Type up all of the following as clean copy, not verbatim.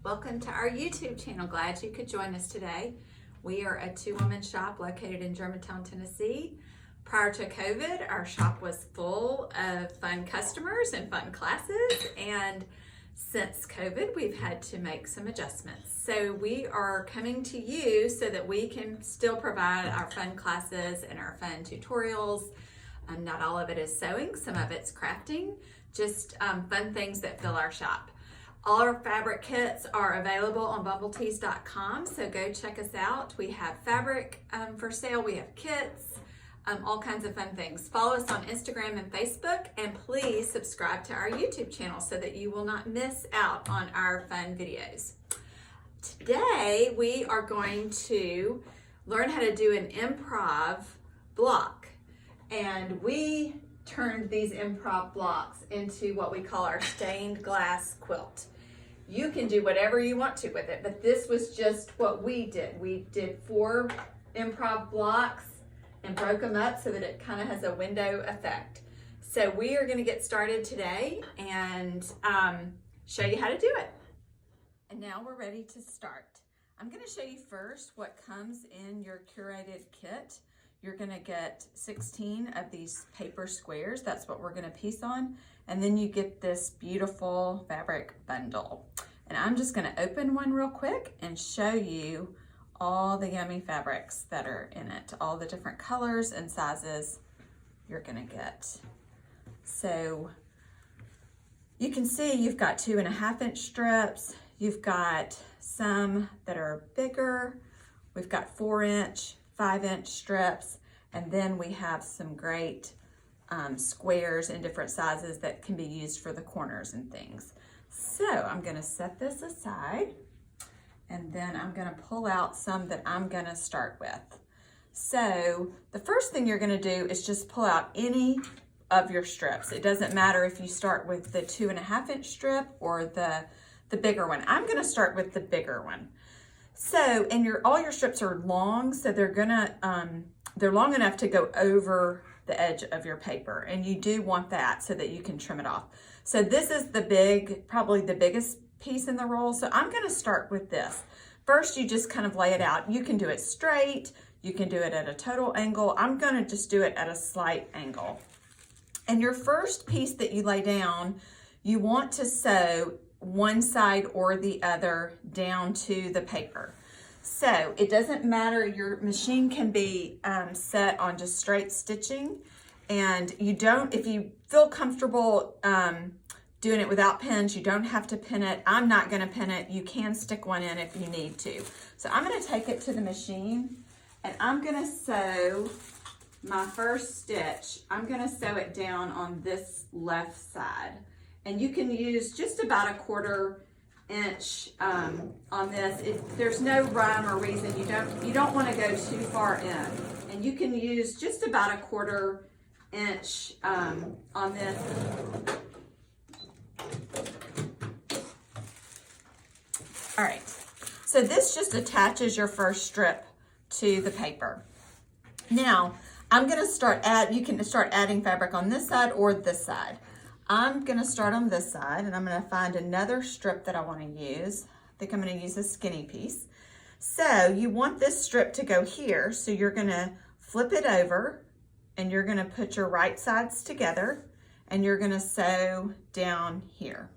Welcome to our YouTube channel. Glad you could join us today. We are a two-woman shop located in Germantown, Tennessee. Prior to COVID, our shop was full of fun customers and fun classes, and since COVID, we've had to make some adjustments. So we are coming to you so that we can still provide our fun classes and our fun tutorials. Not all of it is sewing, some of it's crafting, just fun things that fill our shop. All our fabric kits are available on bumbletees.com, so go check us out. We have fabric for sale, we have kits, all kinds of fun things. Follow us on Instagram and Facebook, and please subscribe to our YouTube channel so that you will not miss out on our fun videos. Today, we are going to learn how to do an improv block, and we turned these improv blocks into what we call our stained glass quilt. You can do whatever you want to with it, but this was just what we did. We did 4 improv blocks and broke them up so that it kind of has a window effect. So we are going to get started today and show you how to do it. And now we're ready to start. I'm going to show you first what comes in your curated kit. You're going to get 16 of these paper squares. That's what we're going to piece on. And then you get this beautiful fabric bundle. And I'm just going to open one real quick and show you all the yummy fabrics that are in it, all the different colors and sizes you're going to get. So you can see you've got 2.5-inch strips. You've got some that are bigger. We've got 4-inch, 5-inch strips, and then we have some great squares in different sizes that can be used for the corners and things. So I'm going to set this aside, and then I'm going to pull out some that I'm going to start with. So the first thing you're going to do is just pull out any of your strips. It doesn't matter if you start with the 2.5-inch strip or the bigger one. I'm going to start with the bigger one. So, and all your strips are long, so they're long enough to go over the edge of your paper, and you do want that so that you can trim it off. So this is probably the biggest piece in the roll, so I'm gonna start with this. First, you just kind of lay it out. You can do it straight, you can do it at a total angle. I'm gonna just do it at a slight angle. And your first piece that you lay down, you want to sew one side or the other down to the paper. So it doesn't matter, your machine can be set on just straight stitching, and if you feel comfortable doing it without pins, you don't have to pin it. I'm not gonna pin it. You can stick one in if you need to. So I'm gonna take it to the machine, and I'm gonna sew my first stitch. I'm gonna sew it down on this left side. And you can use just about 1/4 inch on this. There's no rhyme or reason. You don't want to go too far in. And you can use just about 1/4 inch on this. All right, so this just attaches your first strip to the paper. Now, I'm gonna you can start adding fabric on this side or this side. I'm gonna start on this side, and I'm gonna find another strip that I wanna use. I think I'm gonna use a skinny piece. So you want this strip to go here, so you're gonna flip it over, and you're gonna put your right sides together, and you're gonna sew down here.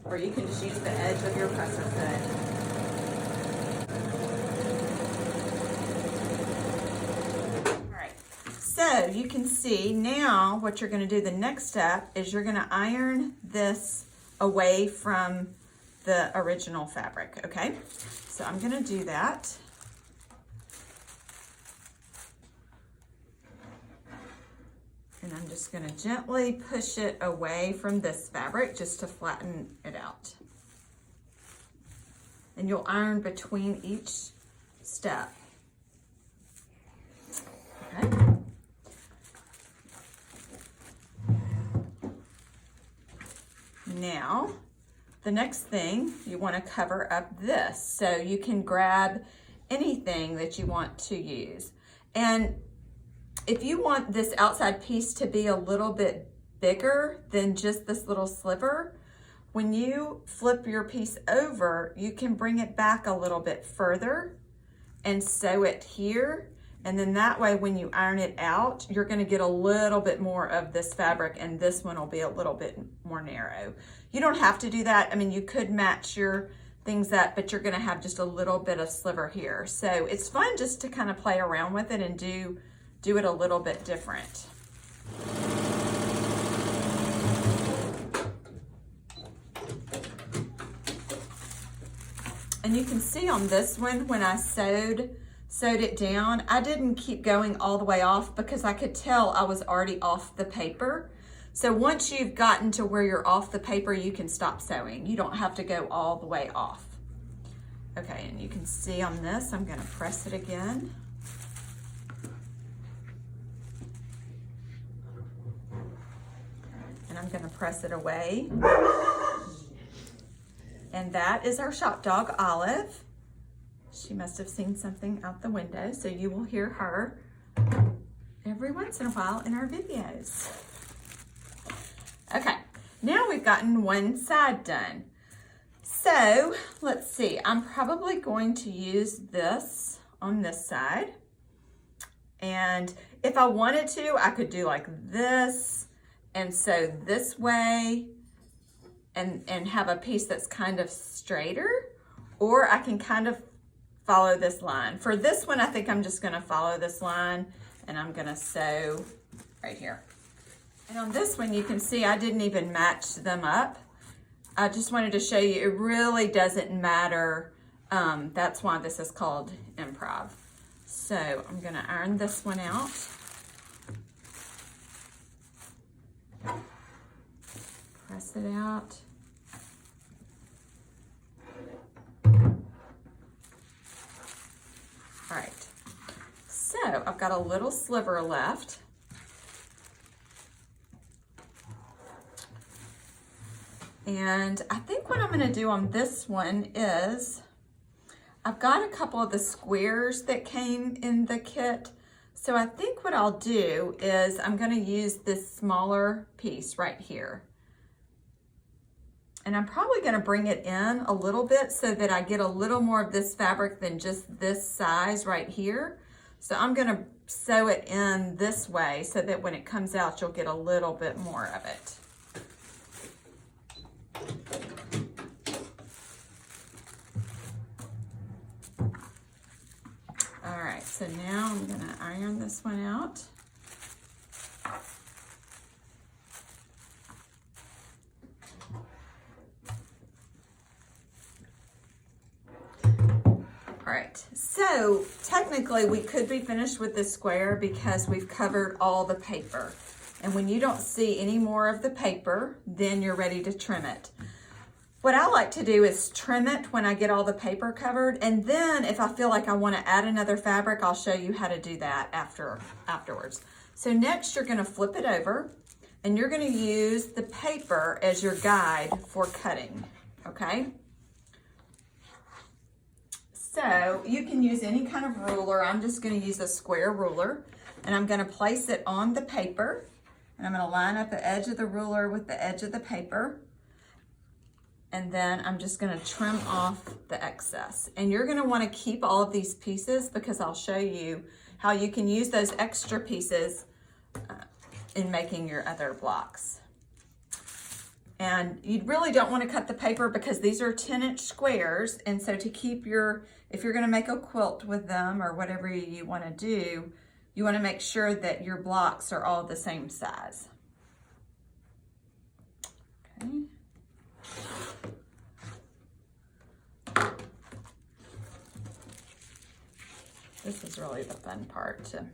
Or you can just use the edge of your presser foot. So you can see now what you're going to do. The next step is you're going to iron this away from the original fabric, okay? So I'm going to do that. And I'm just going to gently push it away from this fabric just to flatten it out. And you'll iron between each step. Okay. Now, the next thing, you want to cover up this. So you can grab anything that you want to use. And if you want this outside piece to be a little bit bigger than just this little sliver, when you flip your piece over, you can bring it back a little bit further and sew it here. And then that way, when you iron it out, you're gonna get a little bit more of this fabric, and this one will be a little bit more narrow. You don't have to do that. I mean, you could match your things up, but you're gonna have just a little bit of sliver here. So it's fun just to kind of play around with it and do it a little bit different. And you can see on this one, when I sewed it down, I didn't keep going all the way off because I could tell I was already off the paper. So once you've gotten to where you're off the paper, you can stop sewing. You don't have to go all the way off. Okay, and you can see on this, I'm gonna press it again. And I'm gonna press it away. And that is our shop dog, Olive. She must have seen something out the window, so you will hear her every once in a while in our videos. Okay, now we've gotten one side done. So let's see, I'm probably going to use this on this side. And if I wanted to, I could do like this and sew this way and have a piece that's kind of straighter, or I can kind of follow this line. For this one, I think I'm just gonna follow this line and I'm gonna sew right here. And on this one, you can see I didn't even match them up. I just wanted to show you it really doesn't matter. That's why this is called improv. So I'm gonna iron this one out. Press it out. All right, so I've got a little sliver left. And I think what I'm gonna do on this one is, I've got a couple of the squares that came in the kit. So I think what I'll do is I'm gonna use this smaller piece right here. And I'm probably gonna bring it in a little bit so that I get a little more of this fabric than just this size right here. So I'm gonna sew it in this way so that when it comes out, you'll get a little bit more of it. All right, so now I'm gonna iron this one out. All right, so technically we could be finished with this square because we've covered all the paper. And when you don't see any more of the paper, then you're ready to trim it. What I like to do is trim it when I get all the paper covered, and then if I feel like I want to add another fabric, I'll show you how to do that afterwards. So next you're going to flip it over, and you're going to use the paper as your guide for cutting, okay? So you can use any kind of ruler. I'm just going to use a square ruler, and I'm going to place it on the paper, and I'm going to line up the edge of the ruler with the edge of the paper. And then I'm just gonna trim off the excess. And you're gonna wanna keep all of these pieces because I'll show you how you can use those extra pieces in making your other blocks. And you really don't wanna cut the paper because these are 10-inch squares. And so to keep if you're gonna make a quilt with them or whatever you wanna do, you wanna make sure that your blocks are all the same size. Okay. This is really the fun part, to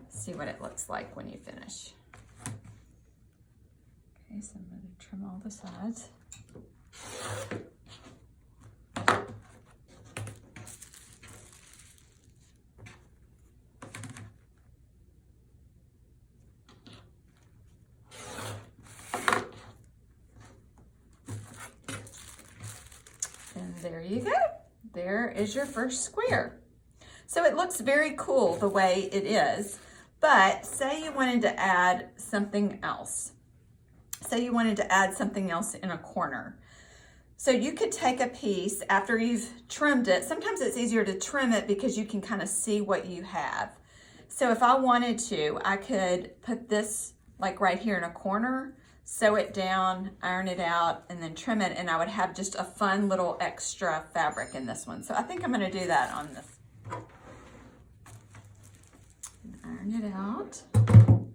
see what it looks like when you finish. Okay, so I'm going to trim all the sides. And there you go. There is your first square. So it looks very cool the way it is, but say you wanted to add something else. say you wanted to add something else in a corner. So you could take a piece after you've trimmed it. Sometimes it's easier to trim it because you can kind of see what you have. So if I wanted to, I could put this like right here in a corner, sew it down, iron it out, and then trim it, and I would have just a fun little extra fabric in this one. So I think I'm gonna do that on this. And iron it out. And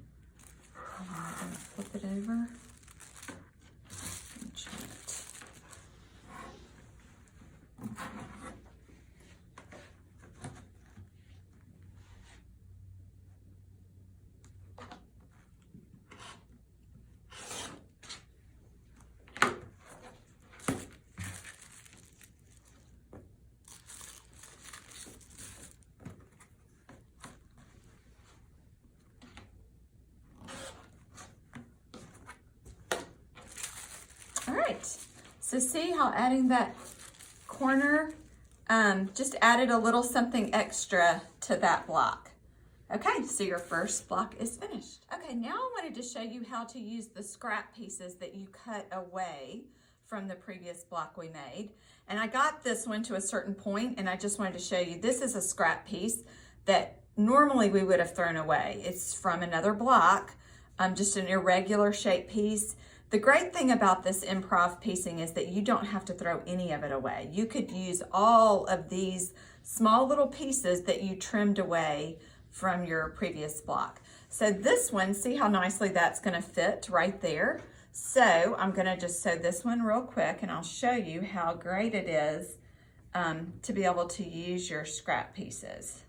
I'm gonna flip it over and trim it. All right, so see how adding that corner just added a little something extra to that block. Okay, so your first block is finished. Okay, now I wanted to show you how to use the scrap pieces that you cut away from the previous block we made. And I got this one to a certain point, and I just wanted to show you, this is a scrap piece that normally we would have thrown away. It's from another block, just an irregular shaped piece. The great thing about this improv piecing is that you don't have to throw any of it away. You could use all of these small little pieces that you trimmed away from your previous block. So this one, see how nicely that's gonna fit right there. So I'm gonna just sew this one real quick, and I'll show you how great it is to be able to use your scrap pieces.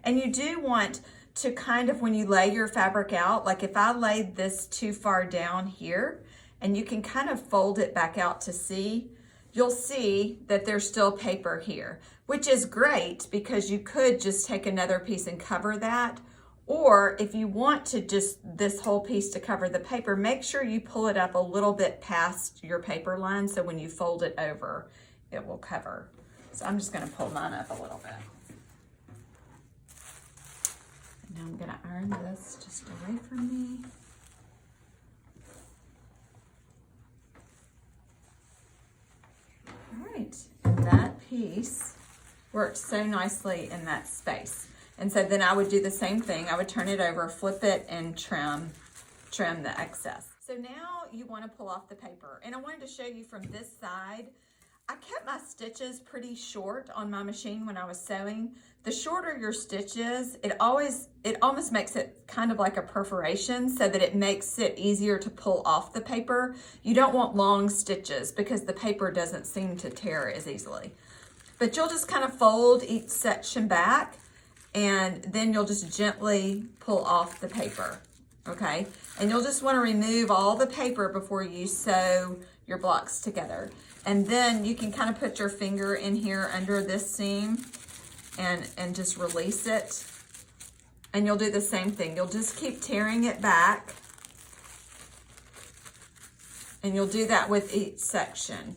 And you do want to kind of, when you lay your fabric out, like if I laid this too far down here, and you can kind of fold it back out to see, you'll see that there's still paper here, which is great because you could just take another piece and cover that. Or if you want to just this whole piece to cover the paper, make sure you pull it up a little bit past your paper line so when you fold it over, it will cover. So I'm just gonna pull mine up a little bit. Now I'm gonna iron this just away from me. All right, and that piece worked so nicely in that space. And so then I would do the same thing. I would turn it over, flip it, and trim the excess. So now you wanna pull off the paper. And I wanted to show you from this side, I kept my stitches pretty short on my machine when I was sewing. The shorter your stitches, it almost makes it kind of like a perforation so that it makes it easier to pull off the paper. You don't want long stitches because the paper doesn't seem to tear as easily. But you'll just kind of fold each section back, and then you'll just gently pull off the paper, okay? And you'll just want to remove all the paper before you sew your blocks together. And then you can kind of put your finger in here under this seam and just release it. And you'll do the same thing. You'll just keep tearing it back. And you'll do that with each section.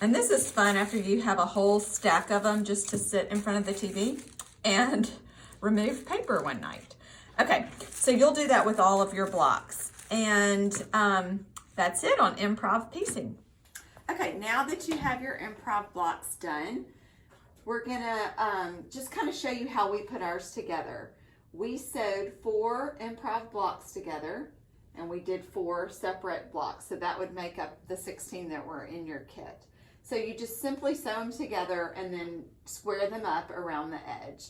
And this is fun after you have a whole stack of them just to sit in front of the TV and remove paper one night. Okay, so you'll do that with all of your blocks. And that's it on improv piecing. Okay, now that you have your improv blocks done, we're gonna just kind of show you how we put ours together. We sewed 4 improv blocks together, and we did 4 separate blocks. So that would make up the 16 that were in your kit. So you just simply sew them together and then square them up around the edge.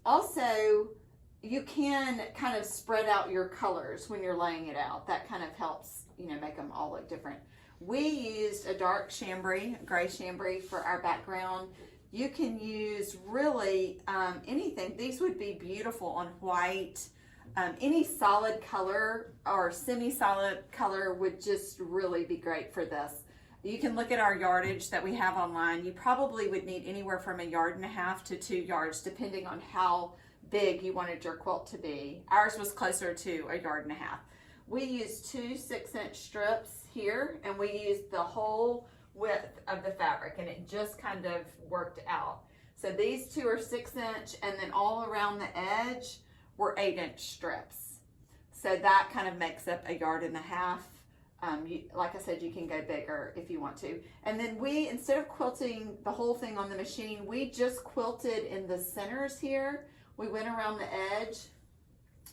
Also, you can kind of spread out your colors when you're laying it out. That kind of helps, you know, make them all look different. We used a dark chambray, gray chambray for our background. You can use really anything. These would be beautiful on white. Any solid color or semi-solid color would just really be great for this. You can look at our yardage that we have online. You probably would need anywhere from 1.5 yards to 2 yards, depending on how big you wanted your quilt to be. Ours was closer to 1.5 yards. We used 2 6-inch strips here, and we used the whole width of the fabric, and it just kind of worked out. So these 2 are 6-inch, and then all around the edge were 8-inch strips. So that kind of makes up 1.5 yards. Like I said, you can go bigger if you want to. And then we, instead of quilting the whole thing on the machine, we just quilted in the centers here. We went around the edge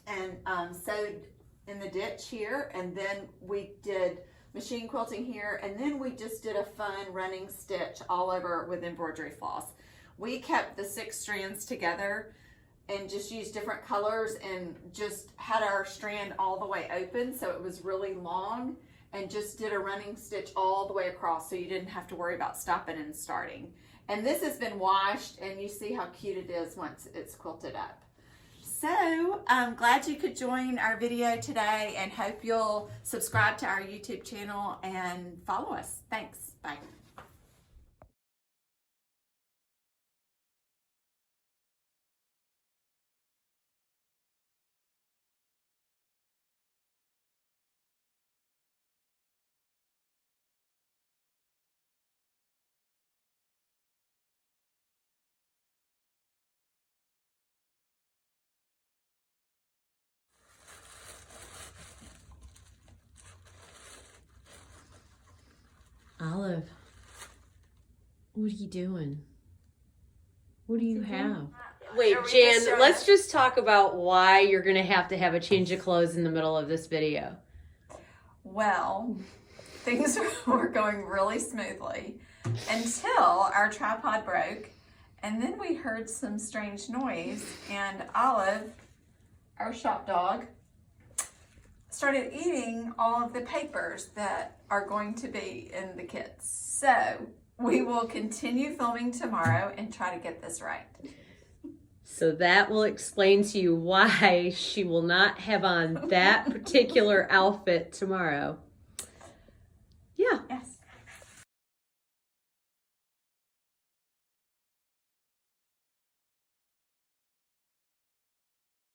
and sewed in the ditch here, and then we did machine quilting here, and then we just did a fun running stitch all over with embroidery floss. We kept the 6 strands together and just used different colors and just had our strand all the way open so it was really long, and just did a running stitch all the way across so you didn't have to worry about stopping and starting. And this has been washed, and you see how cute it is once it's quilted up. So I'm glad you could join our video today, and hope you'll subscribe to our YouTube channel and follow us. Thanks. Bye. Olive, what are you doing? What do you have? Wait, Jan, let's just talk about why you're going to have a change of clothes in the middle of this video. Well, things were going really smoothly until our tripod broke, and then we heard some strange noise, and Olive, our shop dog, started eating all of the papers that are going to be in the kits. So we will continue filming tomorrow and try to get this right. So that will explain to you why she will not have on that particular outfit tomorrow. Yeah. Yes.